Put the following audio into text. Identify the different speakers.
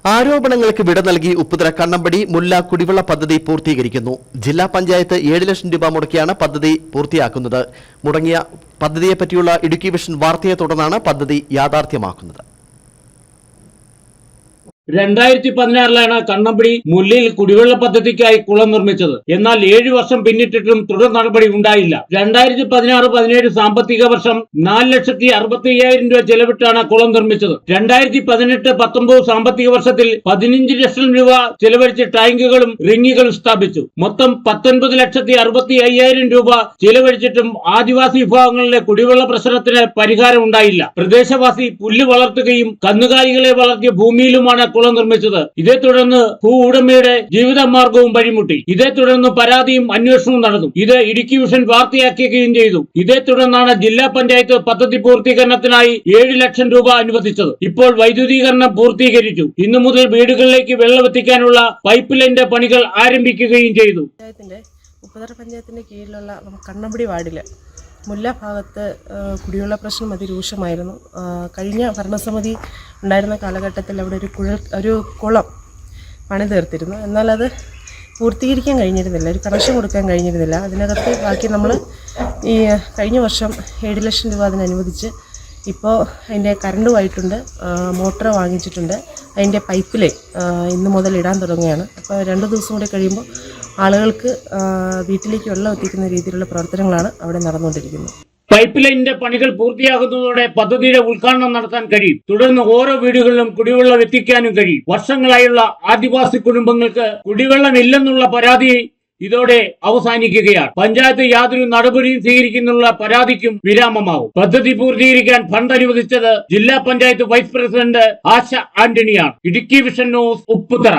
Speaker 1: ആരോപണങ്ങൾക്ക് വിട നൽകി ഉപ്പുതറ കണ്ണമ്പടി മുല്ല കുടിവെള്ള പദ്ധതി പൂർത്തീകരിക്കുന്നു. ജില്ലാ പഞ്ചായത്ത് 7 ലക്ഷം രൂപ മുടക്കിയാണ് പദ്ധതി പൂർത്തിയാക്കുന്നത്. മുടങ്ങിയ പദ്ധതിയെപ്പറ്റിയുള്ള ഇടുക്കി വിഷൻ വാർത്തയെ തുടർന്നാണ് പദ്ധതി യാഥാർത്ഥ്യമാക്കുന്നത്.
Speaker 2: 2016 കണ്ണമ്പടി മുല്ലയിൽ കുടിവെള്ള പദ്ധതിക്കായി കുളം നിർമ്മിച്ചത്. എന്നാൽ 7 വർഷം പിന്നിട്ടിട്ടും തുടർ നടപടി ഉണ്ടായില്ല. 2016-17 സാമ്പത്തിക വർഷം 4,65,000 രൂപ ചെലവിട്ടാണ് കുളം നിർമ്മിച്ചത്. 2018-19 സാമ്പത്തിക വർഷത്തിൽ 15 ലക്ഷം രൂപ ചെലവഴിച്ച് ടാങ്കുകളും റിങ്ങുകളും സ്ഥാപിച്ചു. മൊത്തം 19,65,000 രൂപ ചെലവഴിച്ചിട്ടും ആദിവാസി വിഭാഗങ്ങളിലെ കുടിവെള്ള പ്രശ്നത്തിന് പരിഹാരം ഉണ്ടായില്ല. പ്രദേശവാസി പുല്ല് വളർത്തുകയും കന്നുകാലികളെ വളർത്തിയ ഭൂമിയിലുമാണ് കുളം നിർമ്മിച്ചത്. ഇതേ തുടർന്ന് ഭൂ ഉടമയുടെ ജീവിതമാർഗവും വഴിമുട്ടി. ഇതേ തുടർന്ന് പരാതിയും അന്വേഷണവും നടന്നു. ഇത് ഇടുക്കി വിഷൻ വാർത്തയാക്കുകയും ചെയ്തു. ഇതേ തുടർന്നാണ് ജില്ലാ പഞ്ചായത്ത് പദ്ധതി പൂർത്തീകരണത്തിനായി 7 ലക്ഷം രൂപ അനുവദിച്ചത്. ഇപ്പോൾ വൈദ്യുതീകരണം പൂർത്തീകരിച്ചു. ഇന്നു മുതൽ വീടുകളിലേക്ക് വെള്ളം എത്തിക്കാനുള്ള പൈപ്പ് ലൈനിന്റെ പണികൾ ആരംഭിക്കുകയും ചെയ്തു.
Speaker 3: ഉപ്പുതറ പഞ്ചായത്തിന്റെ കീഴിലുള്ള കണ്ണമ്പടി വാർഡില് മുല്ല ഭാഗത്ത് കുടിവെള്ള പ്രശ്നം അതിരൂക്ഷമായിരുന്നു. കഴിഞ്ഞ ഭരണസമിതി ഉണ്ടായിരുന്ന കാലഘട്ടത്തിൽ അവിടെ ഒരു കുളം പണി തീർത്തിരുന്നു. എന്നാൽ അത് പൂർത്തീകരിക്കാൻ കഴിഞ്ഞിരുന്നില്ല, ഒരു കണക്ഷൻ കൊടുക്കാൻ കഴിഞ്ഞിരുന്നില്ല. അതിനകത്ത് ബാക്കി നമ്മൾ ഈ കഴിഞ്ഞ വർഷം 7 ലക്ഷം രൂപ അതിനനുവദിച്ച് ഇപ്പോൾ അതിൻ്റെ കറണ്ടുമായിട്ടുണ്ട്, മോട്ടർ വാങ്ങിച്ചിട്ടുണ്ട്, അതിൻ്റെ പൈപ്പ് ലൈൻ ഇന്ന് മുതൽ ഇടാൻ തുടങ്ങുകയാണ്. അപ്പോൾ 2 ദിവസം കൂടി കഴിയുമ്പോൾ ആളുകൾക്ക് വീട്ടിലേക്ക് വെള്ളം എത്തിക്കുന്ന രീതിയിലുള്ള പ്രവർത്തനങ്ങളാണ് അവിടെ നടന്നുകൊണ്ടിരിക്കുന്നത്.
Speaker 2: പൈപ്പ് ലൈനിന്റെ പണികൾ പൂർത്തിയാകുന്നതോടെ പദ്ധതിയുടെ ഉദ്ഘാടനം നടത്താൻ കഴിയും. തുടർന്ന് ഓരോ വീടുകളിലും കുടിവെള്ളം എത്തിക്കാനും കഴിയും. വർഷങ്ങളായുള്ള ആദിവാസി കുടുംബങ്ങൾക്ക് കുടിവെള്ളമില്ലെന്നുള്ള പരാതി ഇതോടെ അവസാനിക്കുകയാണ്. പഞ്ചായത്ത് യാതൊരു നടപടിയും സ്വീകരിക്കുന്നുള്ള പരാതിക്കും വിരാമമാവും. പദ്ധതി പൂർത്തീകരിക്കാൻ ഫണ്ട് അനുവദിച്ചത് ജില്ലാ പഞ്ചായത്ത് വൈസ് പ്രസിഡന്റ് ആശ ആന്റണിയാണ്. Idukki vision news, Upputhara.